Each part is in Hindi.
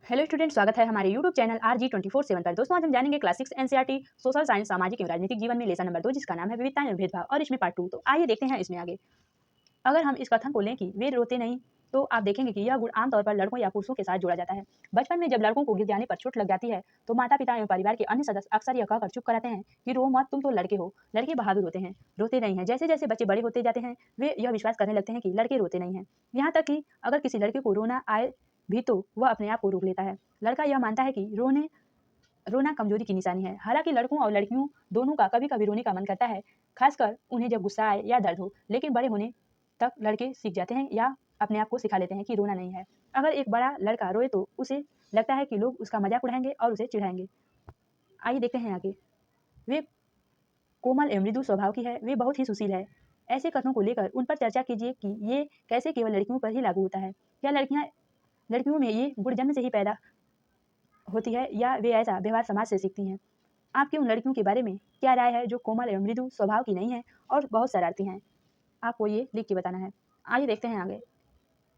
हेलो स्टूडेंट, स्वागत है हमारे यूट्यूब चैनल RG24/7 पर। दोस्तों, आज हम जानेंगे क्लास 6 एनसीईआरटी सोशल साइंस सामाजिक एवं राजनीतिक जीवन में लेसन नंबर 2, जिसका नाम है विविधता एवं भेदभाव, और इसमें पार्ट 2। तो आइए देखते हैं इसमें आगे। अगर हम इस कथन को लें कि वे रोते नहीं, तो आप देखेंगे कि यह गुण आमतौर पर लड़कों या पुरुषों के साथ जोड़ा जाता है। बचपन में जब लड़कों को गिर जाने पर चोट लग जाती है, तो माता पिता एवं परिवार के अन्य सदस्य अक्सर यह कहकर चुप कराते हैं कि रो मत, तुम तो लड़के हो, लड़के बहादुर होते हैं, रोते नहीं हैं। जैसे जैसे बच्चे बड़े होते जाते हैं, वे यह विश्वास करने लगते हैं कि लड़के रोते नहीं हैं। यहाँ तक कि अगर किसी लड़के को रोना आए भी तो वह अपने आप को रोक लेता है। लड़का यह मानता है कि रोना कमजोरी की निशानी है। हालांकि लड़कों और लड़कियों दोनों का कभी कभी रोने का मन करता है, खासकर उन्हें जब गुस्सा आए या दर्द हो। लेकिन बड़े होने तक लड़के सीख जाते हैं या अपने आप को सिखा लेते हैं कि रोना नहीं है। अगर एक बड़ा लड़का रोए तो उसे लगता है कि लोग उसका मजाक उड़ाएंगे और उसे चिढ़ाएंगे। आइए देखते हैं आगे। वे कोमल एवं मृदु स्वभाव की है, वे बहुत ही सुशील है। ऐसे कथनों को लेकर उन पर चर्चा कीजिए कि ये कैसे केवल लड़कियों पर ही लागू होता है। क्या लड़कियों में ये गुण जन्म से ही पैदा होती है या वे ऐसा व्यवहार समाज से सीखती हैं। आपकी उन लड़कियों के बारे में क्या राय है जो कोमल एवं मृदु स्वभाव की नहीं है और बहुत शरारती हैं? आपको ये लिख के बताना है। आइए देखते हैं आगे।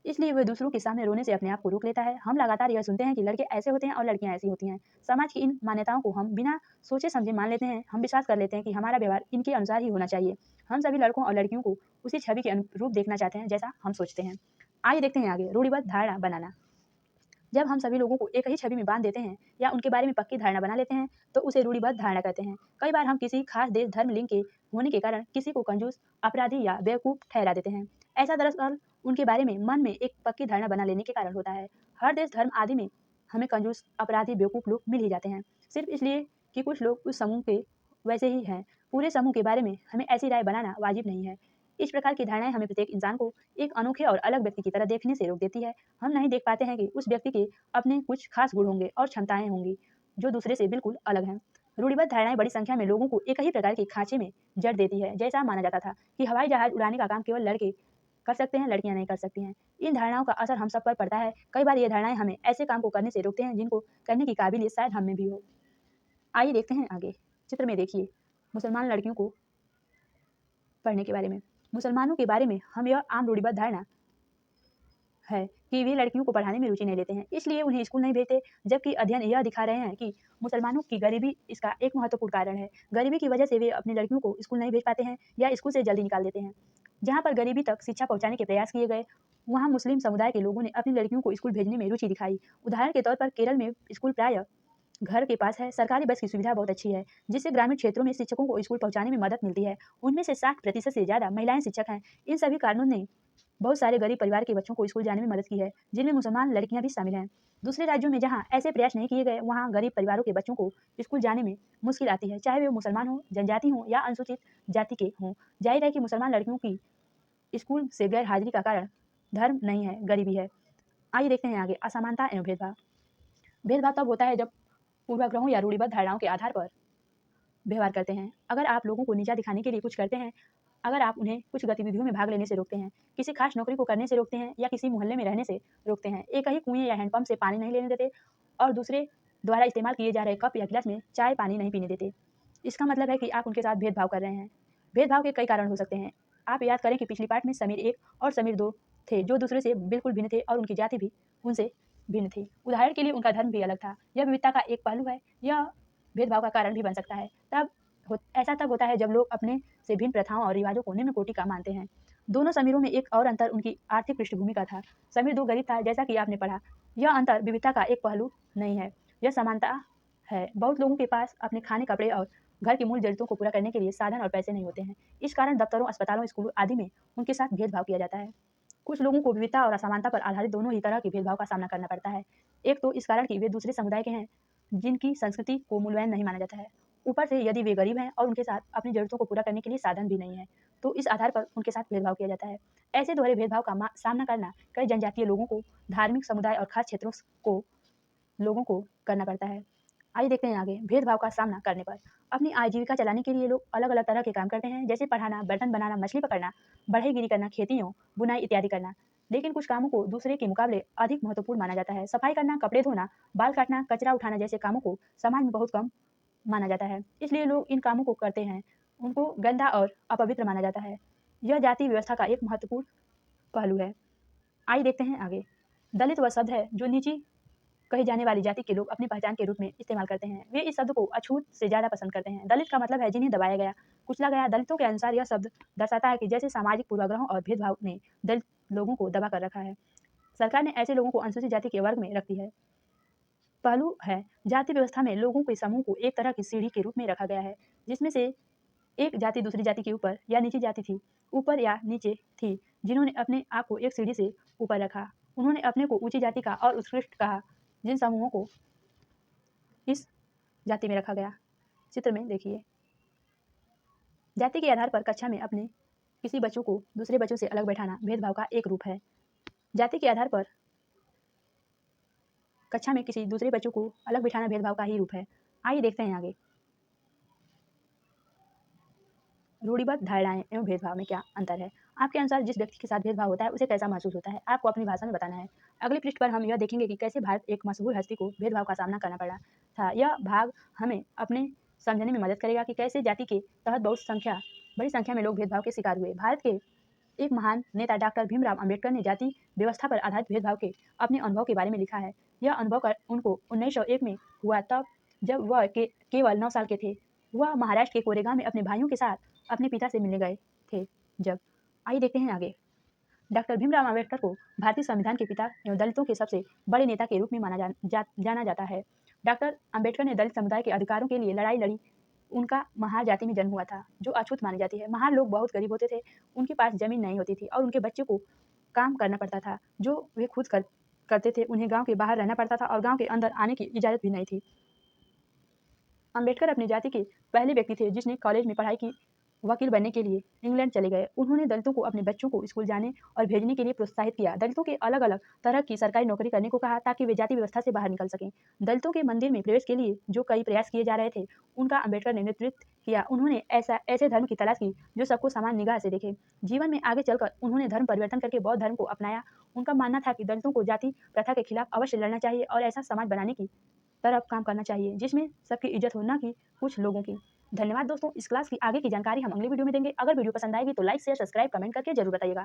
इसलिए वह दूसरों के सामने रोने से अपने आप को रोक लेता है। हम लगातार यह सुनते हैं कि लड़के ऐसे होते हैं और लड़कियां ऐसी होती हैं। समाज की इन मान्यताओं को हम बिना सोचे समझे मान लेते हैं। हम विश्वास कर लेते हैं कि हमारा व्यवहार इनके अनुसार ही होना चाहिए। हम सभी लड़कों और लड़कियों को उसी छवि के अनुरूप देखना चाहते हैं जैसा हम सोचते हैं। आइए देखते हैं आगे। रूढ़िबद्ध धारणा बनाना। जब हम सभी लोगों को एक ही छवि में बांध देते हैं या उनके बारे में पक्की धारणा बना लेते हैं, तो उसे रूढ़िबद्ध धारणा कहते हैं। कई बार हम किसी खास देश धर्म लिंग के होने के कारण किसी को कंजूस, अपराधी या बेवकूफ ठहरा देते हैं। ऐसा दरअसल उनके बारे में मन में एक पक्की धारणा बना लेने के कारण होता है। हर देश धर्म आदि में हमें कंजूस, अपराधी, बेवकूफ लोग मिल ही जाते हैं, सिर्फ इसलिए कि कुछ लोग उस समूह के वैसे ही हैं। पूरे समूह के बारे में हमें ऐसी राय बनाना वाजिब नहीं है। इस प्रकार की धारणाएं हमें प्रत्येक इंसान को एक अनोखे और अलग व्यक्ति की तरह देखने से रोक देती है। हम नहीं देख पाते हैं कि उस व्यक्ति के अपने कुछ खास गुण होंगे और क्षमताएं होंगी जो दूसरे से बिल्कुल अलग हैं। रूढ़िबद्ध धारणाएं बड़ी संख्या में लोगों को एक ही प्रकार के खांचे में जड़ देती है। जैसा माना जाता था कि हवाई जहाज उड़ाने का काम केवल लड़के कर सकते हैं, लड़कियां नहीं कर सकती हैं। इन धारणाओं का असर हम सब पर पड़ता है। कई बार ये धारणाएं हमें ऐसे काम को करने से रोकते हैं जिनको करने की काबिलियत शायद हम में भी हो। आइए देखते हैं आगे। चित्र में देखिए मुसलमान लड़कियों को पढ़ने के बारे में। मुसलमानों के बारे में हम यह आम रूढ़िबद्ध धारणा है कि वे लड़कियों को पढ़ाने में रुचि नहीं लेते हैं, इसलिए उन्हें स्कूल नहीं भेजते। जबकि अध्ययन यह दिखा रहे हैं कि मुसलमानों की गरीबी इसका एक महत्वपूर्ण कारण है। गरीबी की वजह से वे अपनी लड़कियों को स्कूल नहीं भेज पाते हैं या स्कूल से जल्दी निकाल देते हैं। जहाँ पर गरीबी तक शिक्षा पहुँचाने के प्रयास किए गए, वहाँ मुस्लिम समुदाय के लोगों ने अपनी लड़कियों को स्कूल भेजने में रुचि दिखाई। उदाहरण के तौर पर केरल में स्कूल प्राय घर के पास है। सरकारी बस की सुविधा बहुत अच्छी है, जिससे ग्रामीण क्षेत्रों में शिक्षकों को स्कूल पहुंचाने में मदद मिलती है। उनमें से 60% से ज़्यादा महिलाएं शिक्षक हैं। इन सभी कारणों ने बहुत सारे गरीब परिवार के बच्चों को स्कूल जाने में मदद की है, जिनमें मुसलमान लड़कियां भी शामिल हैं। दूसरे राज्यों में जहां ऐसे प्रयास नहीं किए गए, वहां गरीब परिवारों के बच्चों को स्कूल जाने में मुश्किल आती है, चाहे वे मुसलमान हों, जनजाति हों या अनुसूचित जाति के हों। जाहिर है कि मुसलमान लड़कियों की स्कूल से गैर हाजिरी का कारण धर्म नहीं है, गरीबी है। आइए देखते हैं आगे। असमानता एवं भेदभाव। भेदभाव तब होता है जब पूर्वाग्रहों या रूढ़िबद्ध धारणाओं के आधार पर व्यवहार करते हैं। अगर आप लोगों को नीचा दिखाने के लिए कुछ करते हैं, अगर आप उन्हें कुछ गतिविधियों में भाग लेने से रोकते हैं, किसी खास नौकरी को करने से रोकते हैं या किसी मोहल्ले में रहने से रोकते हैं, एक ही कुएं या हैंडपंप से पानी नहीं लेने देते और दूसरे द्वारा इस्तेमाल किए जा रहे कप या गिलास में चाय पानी नहीं पीने देते, इसका मतलब है कि आप उनके साथ भेदभाव कर रहे हैं। भेदभाव के कई कारण हो सकते हैं। आप याद करें कि पिछली पार्ट में समीर 1 और समीर 2 थे, जो दूसरे से बिल्कुल भिन्न थे और उनकी जाति भी उनसे भिन्न थी। उदाहरण के लिए उनका धर्म भी अलग था। यह विविधता का एक पहलू है। यह भेदभाव का कारण भी बन सकता है। ऐसा तब होता है जब लोग अपने से भिन्न प्रथाओं और रिवाजों को निम्न कोटि का मानते हैं। दोनों समीरों में एक और अंतर उनकी आर्थिक पृष्ठभूमि का था। समीर 2 गरीब था, जैसा कि आपने पढ़ा। यह अंतर विविधता का एक पहलू नहीं है, यह समानता है। बहुत लोगों के पास अपने खाने, कपड़े और घर की मूल जरूरतों को पूरा करने के लिए साधन और पैसे नहीं होते हैं। इस कारण दफ्तरों, अस्पतालों, स्कूलों आदि में उनके साथ भेदभाव किया जाता है। कुछ लोगों को विविधता और असमानता पर आधारित दोनों ही तरह के भेदभाव का सामना करना पड़ता है। एक तो इस कारण कि वे दूसरे समुदाय के हैं जिनकी संस्कृति को मूल्यवान नहीं माना जाता है। ऊपर से यदि वे गरीब हैं और उनके साथ अपनी जरूरतों को पूरा करने के लिए साधन भी नहीं है, तो इस आधार पर उनके साथ भेदभाव किया जाता है। ऐसे दोहरे भेदभाव का सामना करना कई जनजातीय लोगों को, धार्मिक समुदाय और खास क्षेत्रों को लोगों को करना पड़ता है। आइए देखते हैं आगे। भेदभाव का सामना करने पर अपनी आजीविका चलाने के लिए लोग अलग अलग तरह के काम करते हैं, जैसे पढ़ाना, बर्तन बनाना, मछली पकड़ना, बढ़ईगिरी करना, खेतियों, बुनाई इत्यादि करना। लेकिन कुछ कामों को दूसरे के मुकाबले अधिक महत्वपूर्ण माना जाता है। सफाई करना, कपड़े धोना, बाल काटना, कचरा उठाना जैसे कामों को समाज में बहुत कम माना जाता है, इसलिए लोग इन कामों को करते हैं। उनको गंदा और अपवित्र माना जाता है। यह जाति व्यवस्था का एक महत्वपूर्ण पहलू है। आइए देखते हैं आगे। दलित वह शब्द है जो नीची कही जाने वाली जाति के लोग अपनी पहचान के रूप में इस्तेमाल करते हैं। वे इस शब्द को अछूत से ज़्यादा पसंद करते हैं। दलित का मतलब है जिन्हें दबाया गया, कुचला गया। दलितों के अनुसार यह शब्द दर्शाता है कि जैसे सामाजिक पूर्वाग्रहों और भेदभाव ने दलित लोगों को दबा कर रखा है, सरकार ने ऐसे लोगों को अनुसूचित जाति के वर्ग में रख दी है। पहलू है, जाति व्यवस्था में लोगों के समूह को एक तरह की सीढ़ी के रूप में रखा गया है, जिसमें से एक जाति दूसरी जाति के ऊपर या नीचे जाति थी, ऊपर या नीचे थी, जिन्होंने अपने आप को एक सीढ़ी से ऊपर रखा। उन्होंने अपने को ऊंची जाति का और उत्कृष्ट कहा। जिन समूहों को इस जाति में रखा गया, चित्र में देखिए। जाति के आधार पर कक्षा में अपने किसी बच्चों को दूसरे बच्चों से अलग बैठाना भेदभाव का एक रूप है। जाति के आधार पर कक्षा में किसी दूसरे बच्चों को अलग बिठाना भेदभाव का ही रूप है। आइए देखते हैं आगे। रूढ़िबद्ध धारणाएं एवं भेदभाव में क्या अंतर है? आपके अनुसार जिस व्यक्ति के साथ भेदभाव होता है उसे कैसा महसूस होता है? आपको अपनी भाषा में बताना है। अगले पृष्ठ पर हम यह देखेंगे कि कैसे भारत एक मशहूर हस्ती को भेदभाव का सामना करना पड़ा था। यह भाग हमें अपने समझने में मदद करेगा कि कैसे जाति के तहत बड़ी संख्या में लोग भेदभाव के शिकार हुए। भारत के एक महान नेता डॉक्टर भीमराव अंबेडकर ने जाति व्यवस्था पर आधारित भेदभाव के अपने अनुभव के बारे में लिखा है। यह अनुभव उनको 1901 में हुआ, तब जब वह केवल 9 साल के थे। वह महाराष्ट्र के कोरेगांव में अपने भाइयों के साथ अपने पिता से मिलने गए थे। जब आइए देखते हैं आगे। डॉक्टर भीमराव अंबेडकर को भारतीय संविधान के पिता एवं दलितों के सबसे बड़े नेता के रूप में जाना जाता है। डॉक्टर अंबेडकर ने दलित समुदाय के अधिकारों के लिए लड़ाई लड़ी। उनका महार जाति में जन्म हुआ था, जो अछूत मानी जाती है। महार लोग बहुत गरीब होते थे, उनके पास जमीन नहीं होती थी और उनके बच्चे को काम करना पड़ता था जो वे खुद करते थे। उन्हें गांव के बाहर रहना पड़ता था और गांव के अंदर आने की इजाज़त भी नहीं थी। अंबेडकर अपनी जाति के पहले व्यक्ति थे जिसने कॉलेज में पढ़ाई की। वकील बनने के लिए इंग्लैंड चले गए। उन्होंने दलितों को अपने बच्चों को स्कूल जाने और भेजने के लिए प्रोत्साहित किया। दलितों के अलग अलग तरह की सरकारी नौकरी करने को कहा ताकि वे जाति व्यवस्था से बाहर निकल सकें। दलितों के मंदिर में प्रवेश के लिए जो कई प्रयास किए जा रहे थे, उनका अंबेडकर ने नेतृत्व किया। उन्होंने ऐसे धर्म की तलाश की जो सबको समान निगाह से देखे। जीवन में आगे चलकर उन्होंने धर्म परिवर्तन करके बौद्ध धर्म को अपनाया। उनका मानना था कि दलितों को जाति प्रथा के खिलाफ अवश्य लड़ना चाहिए और ऐसा समाज बनाने की तरफ काम करना चाहिए जिसमें सबकी इज्जत हो, न कि कुछ लोगों की। धन्यवाद दोस्तों। इस क्लास की आगे की जानकारी हम अगली वीडियो में देंगे। अगर वीडियो पसंद आएगी तो लाइक शेयर सब्सक्राइब कमेंट करके जरूर बताइएगा।